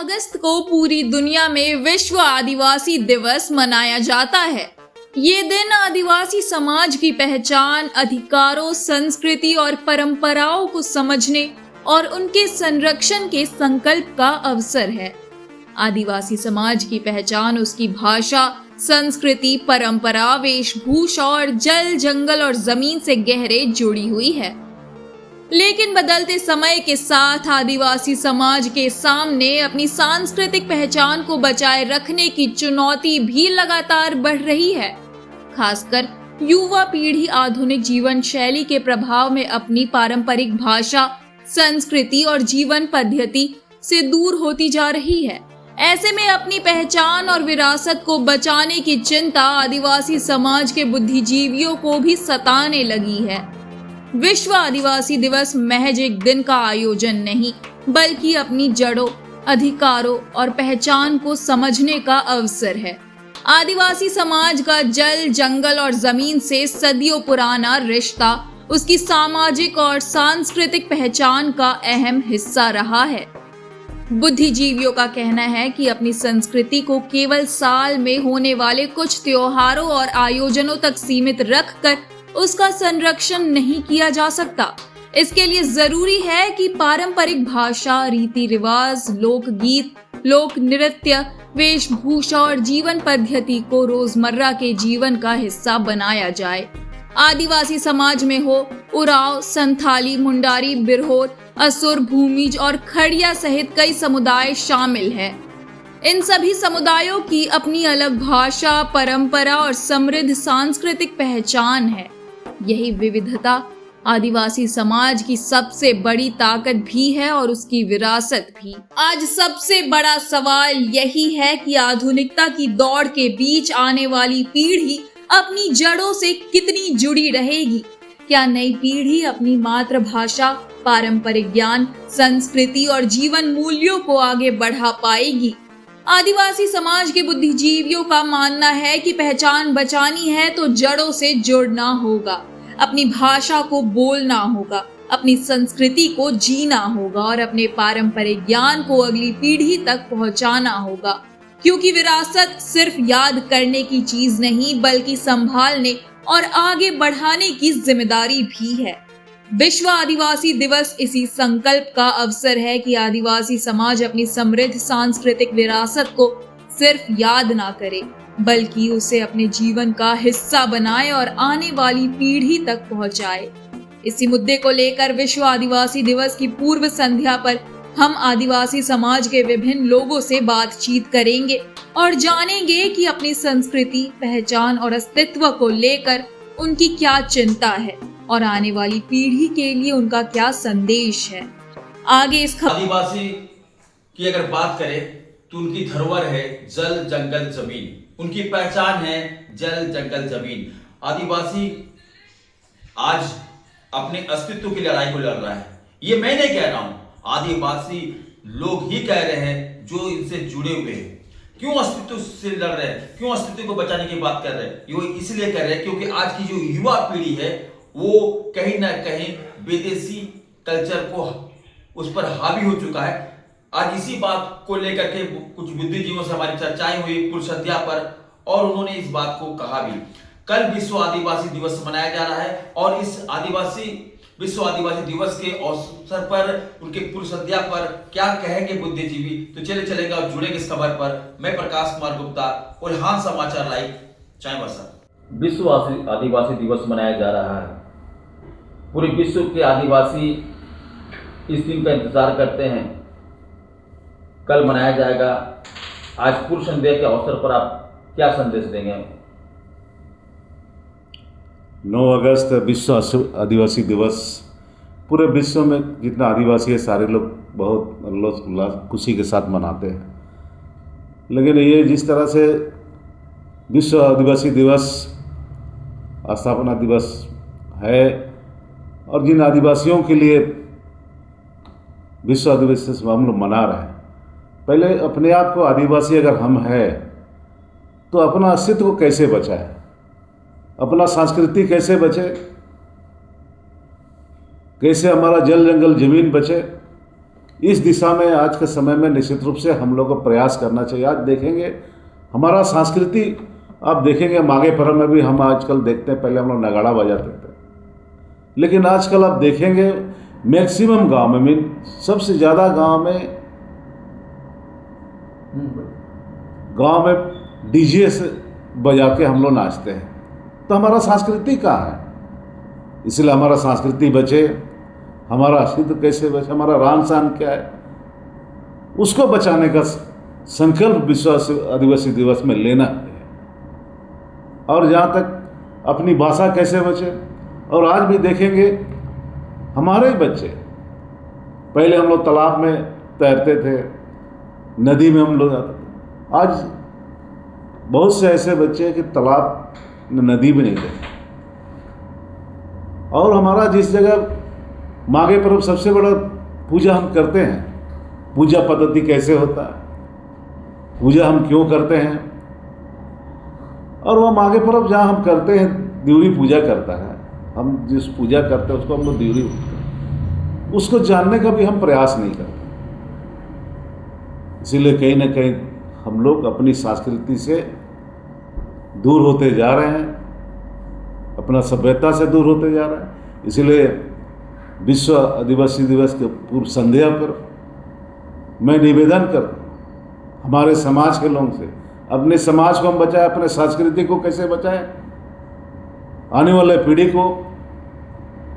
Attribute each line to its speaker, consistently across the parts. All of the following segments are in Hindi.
Speaker 1: अगस्त को पूरी दुनिया में विश्व आदिवासी दिवस मनाया जाता है। ये दिन आदिवासी समाज की पहचान, अधिकारों, संस्कृति और परंपराओं को समझने और उनके संरक्षण के संकल्प का अवसर है। आदिवासी समाज की पहचान उसकी भाषा, संस्कृति, परंपरा, वेशभूषा और जल, जंगल और जमीन से गहरे जुड़ी हुई है। लेकिन बदलते समय के साथ आदिवासी समाज के सामने अपनी सांस्कृतिक पहचान को बचाए रखने की चुनौती भी लगातार बढ़ रही है। खासकर युवा पीढ़ी आधुनिक जीवन शैली के प्रभाव में अपनी पारंपरिक भाषा, संस्कृति और जीवन पद्धति से दूर होती जा रही है। ऐसे में अपनी पहचान और विरासत को बचाने की चिंता आदिवासी समाज के बुद्धिजीवियों को भी सताने लगी है। विश्व आदिवासी दिवस महज एक दिन का आयोजन नहीं, बल्कि अपनी जड़ों, अधिकारों और पहचान को समझने का अवसर है। आदिवासी समाज का जल, जंगल और जमीन से सदियों पुराना रिश्ता उसकी सामाजिक और सांस्कृतिक पहचान का अहम हिस्सा रहा है। बुद्धिजीवियों का कहना है कि अपनी संस्कृति को केवल साल में होने वाले कुछ त्योहारों और आयोजनों तक सीमित रखकर उसका संरक्षण नहीं किया जा सकता। इसके लिए जरूरी है कि पारंपरिक भाषा, रीति रिवाज, लोकगीत, लोक नृत्य, वेशभूषा और जीवन पद्धति को रोजमर्रा के जीवन का हिस्सा बनाया जाए। आदिवासी समाज में हो उरांव, संथाली, मुंडारी, बिरहोर, असुर, भूमिज और खड़िया सहित कई समुदाय शामिल हैं। इन सभी समुदायों की अपनी अलग भाषा, परंपरा और समृद्ध सांस्कृतिक पहचान है। यही विविधता आदिवासी समाज की सबसे बड़ी ताकत भी है और उसकी विरासत भी। आज सबसे बड़ा सवाल यही है कि आधुनिकता की दौड़ के बीच आने वाली पीढ़ी अपनी जड़ों से कितनी जुड़ी रहेगी। क्या नई पीढ़ी अपनी मातृभाषा, पारंपरिक ज्ञान, संस्कृति और जीवन मूल्यों को आगे बढ़ा पाएगी? आदिवासी समाज के बुद्धिजीवियों का मानना है कि पहचान बचानी है तो जड़ों से जुड़ना होगा, अपनी भाषा को बोलना होगा, अपनी संस्कृति को जीना होगा और अपने पारंपरिक ज्ञान को अगली पीढ़ी तक पहुंचाना होगा। क्योंकि विरासत सिर्फ याद करने की चीज नहीं, बल्कि संभालने और आगे बढ़ाने की जिम्मेदारी भी है। विश्व आदिवासी दिवस इसी संकल्प का अवसर है कि आदिवासी समाज अपनी समृद्ध सांस्कृतिक विरासत को सिर्फ याद ना करे, बल्कि उसे अपने जीवन का हिस्सा बनाए और आने वाली पीढ़ी तक पहुंचाए। इसी मुद्दे को लेकर विश्व आदिवासी दिवस की पूर्व संध्या पर हम आदिवासी समाज के विभिन्न लोगों से बातचीत करेंगे और जानेंगे कि अपनी संस्कृति, पहचान और अस्तित्व को लेकर उनकी क्या चिंता है और आने वाली पीढ़ी के लिए उनका क्या संदेश है। आगे इस
Speaker 2: आदिवासी की अगर बात करें तो उनकी धरोहर है जल, जंगल, जमीन। उनकी पहचान है जल, जंगल, जमीन। आदिवासी आज अपने अस्तित्व की लड़ाई को लड़ रहा है। ये मैं नहीं कह रहा हूं, आदिवासी लोग ही कह रहे हैं जो इनसे जुड़े हुए हैं। क्यों अस्तित्व से लड़ रहे हैं, क्यों अस्तित्व को बचाने की बात कर रहे हैं? ये इसलिए कर रहे हैं क्योंकि आज की जो युवा पीढ़ी है वो कहीं ना कहीं विदेशी कल्चर को उस पर हावी हो चुका है। आज इसी बात को लेकर के कुछ बुद्धिजीवियों से हमारी चर्चाएं हुई पूर्व संध्या पर और उन्होंने इस बात को कहा भी। कल विश्व आदिवासी दिवस मनाया जा रहा है और इस विश्व आदिवासी दिवस के अवसर पर उनके पूर्व संध्या पर क्या कहेंगे बुद्धिजीवी, तो चलेंगे और जुड़ेंगे इस खबर पर। मैं प्रकाश कुमार गुप्ता, उल्हान समाचार लाइव, चाईबासा।
Speaker 3: विश्व आदिवासी दिवस मनाया जा रहा है। पूरे विश्व के आदिवासी इस दिन का इंतजार करते हैं। कल मनाया जाएगा। आज पूर्व संध्या के अवसर पर आप क्या संदेश देंगे?
Speaker 4: 9 अगस्त विश्व आदिवासी दिवस। पूरे विश्व में जितना आदिवासी है सारे लोग बहुत उल्लास खुशी के साथ मनाते हैं। लेकिन ये जिस तरह से विश्व आदिवासी दिवस स्थापना दिवस है और जिन आदिवासियों के लिए विश्व आदिवासी दिवस हम लोग मना रहे हैं, पहले अपने आप को आदिवासी अगर हम हैं तो अपना अस्तित्व को कैसे बचाएं, अपना संस्कृति कैसे बचे, कैसे हमारा जल, जंगल, जमीन बचे, इस दिशा में आज के समय में निश्चित रूप से हम लोग को प्रयास करना चाहिए। आज देखेंगे हमारा संस्कृति, आप देखेंगे माघे पर्व में भी हम आजकल देखते हैं, पहले हम लोग नगाड़ा बजाते थे, लेकिन आजकल आप देखेंगे मैक्सिमम गांव में, सबसे ज़्यादा गांव में डीजे से बजा के हम लोग नाचते हैं। तो हमारा संस्कृति कहाँ है? इसलिए हमारा संस्कृति बचे, हमारा अस्तित्व कैसे बचे, हमारा रहन सहन क्या है, उसको बचाने का संकल्प विश्व आदिवासी दिवस में लेना है। और जहाँ तक अपनी भाषा कैसे बचे, और आज भी देखेंगे हमारे ही बच्चे, पहले हम लोग तालाब में तैरते थे, नदी में हम लोग जाते थे, आज बहुत से ऐसे बच्चे हैं कि तालाब नदी भी नहीं गए। और हमारा जिस जगह माघे पर्व सबसे बड़ा पूजा हम करते हैं, पूजा पद्धति कैसे होता है, पूजा हम क्यों करते हैं, और वह माघे पर्व जहाँ हम करते हैं देवरी पूजा करता है, हम जिस पूजा करते हैं उसको हम लोग देवरी बोलते हैं, उसको जानने का भी हम प्रयास नहीं करते। इसीलिए कहीं ना कहीं हम लोग अपनी संस्कृति से दूर होते जा रहे हैं, अपना सभ्यता से दूर होते जा रहे हैं। इसीलिए विश्व आदिवासी दिवस के पूर्व संध्या पर मैं निवेदन करता हूँ हमारे समाज के लोगों से, अपने समाज को हम बचाएं, अपने संस्कृति को कैसे बचाएं, आने वाले पीढ़ी को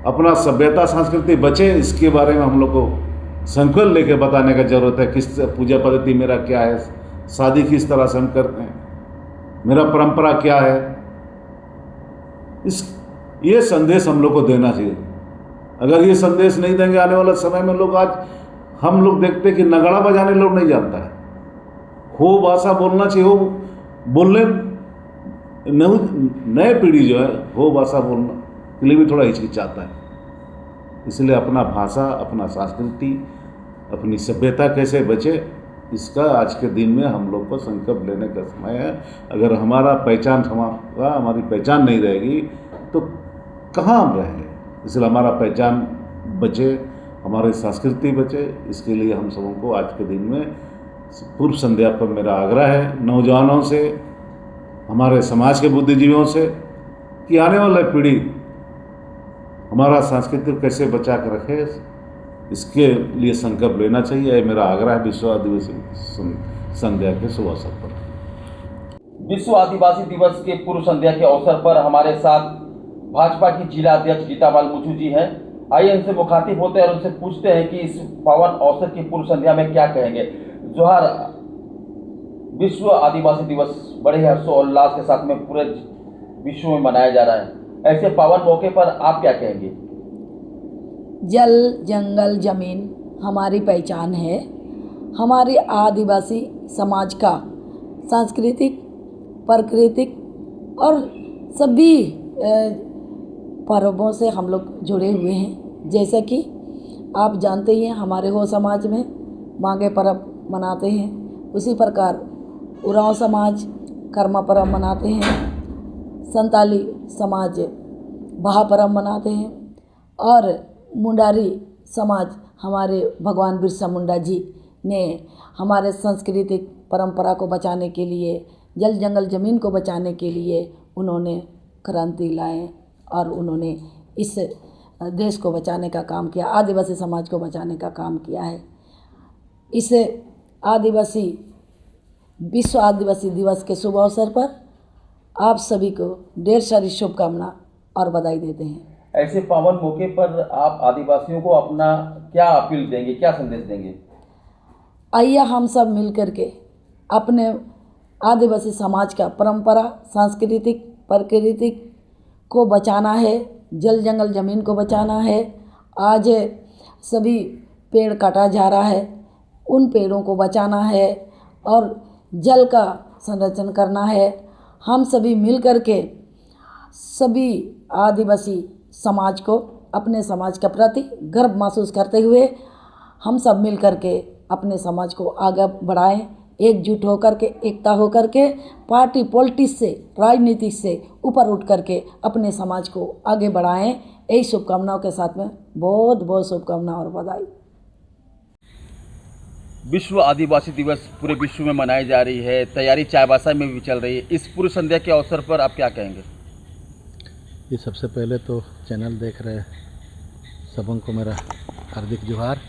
Speaker 4: अपना सभ्यता संस्कृति बचे, इसके बारे में हम लोग को संकल्प लेके बताने का जरूरत है। किस पूजा पद्धति मेरा क्या है, शादी किस तरह से हम करते हैं, मेरा परंपरा क्या है, ये संदेश हम लोग को देना चाहिए। अगर ये संदेश नहीं देंगे आने वाले समय में लोग, आज हम लोग देखते हैं कि नगाड़ा बजाने लोग नहीं जानता है, हो भाषा बोलना चाहिए, हो बोलने नए पीढ़ी जो है हो भाषा बोलना के लिए भी थोड़ा हिचकिचाता है। इसलिए अपना भाषा, अपना संस्कृति, अपनी सभ्यता कैसे बचे, इसका आज के दिन में हम लोग को संकल्प लेने का समय है। अगर हमारी पहचान नहीं रहेगी तो कहाँ हम रहेंगे। इसलिए हमारा पहचान बचे, हमारी संस्कृति बचे, इसके लिए हम सबों को आज के दिन में पूर्व संध्या पर मेरा आग्रह है नौजवानों से, हमारे समाज के बुद्धिजीवियों से, कि आने वाली पीढ़ी हमारा संस्कृति कैसे बचा कर रखे, इसके लिए संकल्प लेना चाहिए। यह मेरा आग्रह है विश्व आदिवासी संध्या के शुभ अवसर पर।
Speaker 3: विश्व आदिवासी दिवस के पूर्व संध्या के अवसर पर हमारे साथ भाजपा की जिला अध्यक्ष गीताबाल मुचू जी हैं। आइए उनसे मुखातिब होते हैं और उनसे पूछते हैं कि इस पावन अवसर की पूर्व संध्या में क्या कहेंगे। जोहार, विश्व आदिवासी दिवस बड़े हर्षोल्लास के साथ में पूरे विश्व में मनाया जा रहा है, ऐसे पावन मौके पर आप क्या कहेंगे?
Speaker 5: जल जंगल जमीन हमारी पहचान है। हमारे आदिवासी समाज का सांस्कृतिक, प्राकृतिक और सभी पर्वों से हम लोग जुड़े हुए हैं। जैसा कि आप जानते ही हैं, हमारे हो समाज में माघे पर्व मनाते हैं, उसी प्रकार उरांव समाज कर्मा पर्व मनाते हैं, संताली समाज बहा पर्व मनाते हैं, और मुंडारी समाज हमारे भगवान बिरसा मुंडा जी ने हमारे सांस्कृतिक परंपरा को बचाने के लिए, जल जंगल ज़मीन को बचाने के लिए उन्होंने क्रांति लाए और उन्होंने इस देश को बचाने का काम किया, आदिवासी समाज को बचाने का काम किया है। इस आदिवासी विश्व आदिवासी दिवस के शुभ अवसर पर आप सभी को ढेर सारी शुभकामना और बधाई देते हैं।
Speaker 3: ऐसे पावन मौके पर आप आदिवासियों को अपना क्या अपील देंगे, क्या संदेश देंगे?
Speaker 5: आइए हम सब मिल कर के अपने आदिवासी समाज का परंपरा, सांस्कृतिक, प्राकृतिक को बचाना है, जल जंगल ज़मीन को बचाना है। आज सभी पेड़ काटा जा रहा है, उन पेड़ों को बचाना है और जल का संरक्षण करना है। हम सभी मिल कर के सभी आदिवासी समाज को, अपने समाज के प्रति गर्व महसूस करते हुए हम सब मिल कर के अपने समाज को आगे बढ़ाएं, एकजुट होकर के, एकता होकर के, पार्टी पॉलिटिक्स से, राजनीति से ऊपर उठ कर के अपने समाज को आगे बढ़ाएं। यही शुभकामनाओं के साथ में बहुत बहुत शुभकामनाएं और बधाई।
Speaker 3: विश्व आदिवासी दिवस पूरे विश्व में मनाई जा रही है, तैयारी चाईबासा में भी चल रही है। इस पूरी संध्या के अवसर पर आप क्या कहेंगे?
Speaker 6: ये सबसे पहले तो चैनल देख रहे सबों को मेरा हार्दिक जोहार।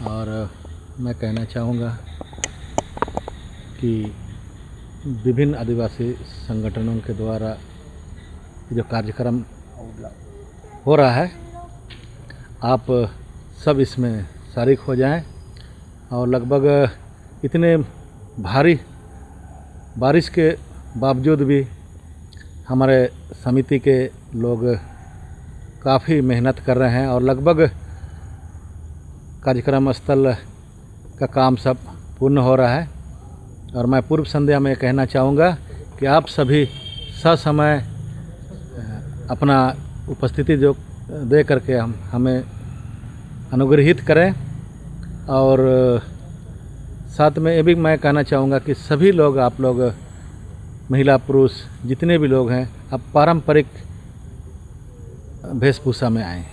Speaker 6: और मैं कहना चाहूँगा कि विभिन्न आदिवासी संगठनों के द्वारा जो कार्यक्रम हो रहा है, आप सब इसमें शारिक हो जाएं। और लगभग इतने भारी बारिश के बावजूद भी हमारे समिति के लोग काफ़ी मेहनत कर रहे हैं और लगभग कार्यक्रम स्थल का काम सब पूर्ण हो रहा है। और मैं पूर्व संध्या में कहना चाहूँगा कि आप सभी ससमय अपना उपस्थिति जो दे करके हमें अनुग्रहित करें। और साथ में ये भी मैं कहना चाहूँगा कि सभी लोग, आप लोग महिला पुरुष जितने भी लोग हैं, आप पारंपरिक वेशभूषा में आएँ।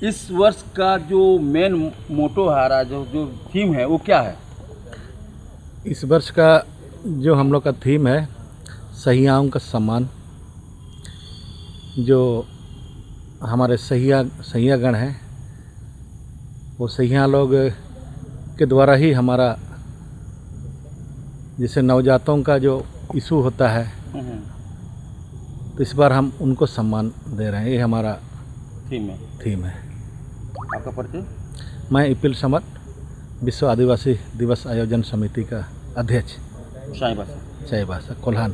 Speaker 3: इस वर्ष का जो मेन मोटो है, जो थीम है, वो क्या है?
Speaker 6: इस वर्ष का जो हम लोग का थीम है, सहियाओं का सम्मान। जो हमारे सहियागण हैं, वो सहिया लोग के द्वारा ही हमारा जैसे नवजातों का जो इशू होता है, तो इस बार हम उनको सम्मान दे रहे हैं। ये हमारा थीम है।
Speaker 3: आपका परिचय?
Speaker 6: मैं इपिल समत, विश्व आदिवासी दिवस आयोजन समिति का अध्यक्ष, चाईबासा कोल्हान।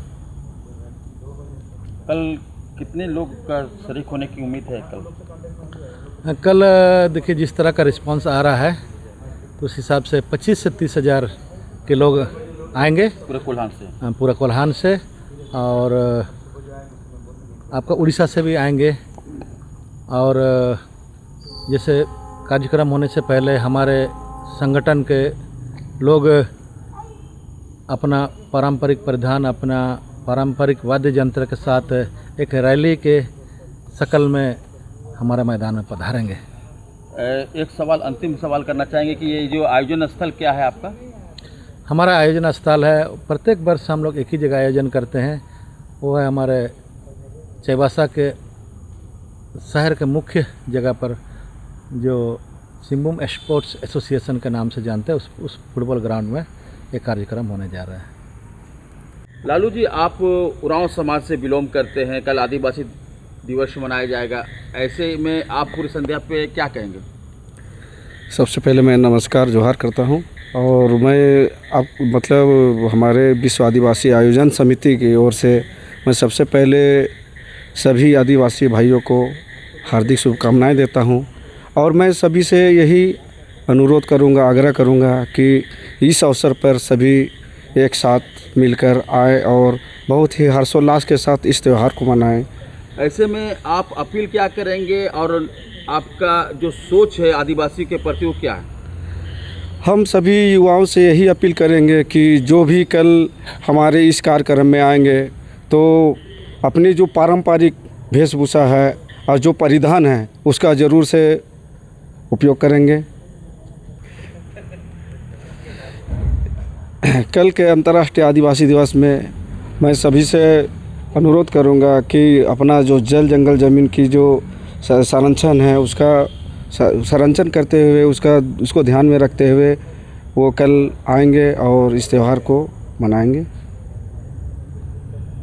Speaker 3: कल कितने लोग का शरीक होने की उम्मीद है?
Speaker 6: कल देखिए जिस तरह का रिस्पांस आ रहा है, तो उस हिसाब से 25 से 30 हज़ार के लोग आएंगे
Speaker 3: पूरे कोल्हान से।
Speaker 6: पूरा कोल्हान से, और आपका उड़ीसा से भी आएंगे। और जैसे कार्यक्रम होने से पहले हमारे संगठन के लोग अपना पारंपरिक परिधान, अपना पारंपरिक वाद्य यंत्र के साथ एक रैली के शकल में हमारे मैदान में पधारेंगे।
Speaker 3: एक सवाल, अंतिम सवाल करना चाहेंगे कि ये जो आयोजन स्थल क्या है आपका?
Speaker 6: हमारा आयोजन स्थल है, प्रत्येक वर्ष हम लोग एक ही जगह आयोजन करते हैं, वो है हमारे चाईबासा के शहर के मुख्य जगह पर, जो सिंबुम स्पोर्ट्स एसोसिएशन के नाम से जानते हैं, उस फुटबॉल ग्राउंड में एक कार्यक्रम होने जा रहा है।
Speaker 3: लालू जी, आप उरांव समाज से बिलोंग करते हैं, कल आदिवासी दिवस मनाया जाएगा, ऐसे में आप पूरी संध्या पे क्या कहेंगे?
Speaker 7: सबसे पहले मैं नमस्कार जोहार करता हूं। और मैं हमारे विश्व आदिवासी आयोजन समिति की ओर से मैं सबसे पहले सभी आदिवासी भाइयों को हार्दिक शुभकामनाएं देता हूं। और मैं सभी से यही अनुरोध करूंगा, आग्रह करूंगा कि इस अवसर पर सभी एक साथ मिलकर आए और बहुत ही हर्षोल्लास के साथ इस त्यौहार को मनाएं।
Speaker 3: ऐसे में आप अपील क्या करेंगे और आपका जो सोच है आदिवासी के प्रति वो क्या है?
Speaker 7: हम सभी युवाओं से यही अपील करेंगे कि जो भी कल हमारे इस कार्यक्रम में आएंगे, तो अपनी जो पारंपरिक वेशभूषा है और जो परिधान है, उसका ज़रूर से उपयोग करेंगे। कल के अंतर्राष्ट्रीय आदिवासी दिवस में मैं सभी से अनुरोध करूंगा कि अपना जो जल जंगल ज़मीन की जो संरक्षण है, उसका संरक्षण करते हुए, उसको ध्यान में रखते हुए वो कल आएंगे और इस त्यौहार को मनाएंगे।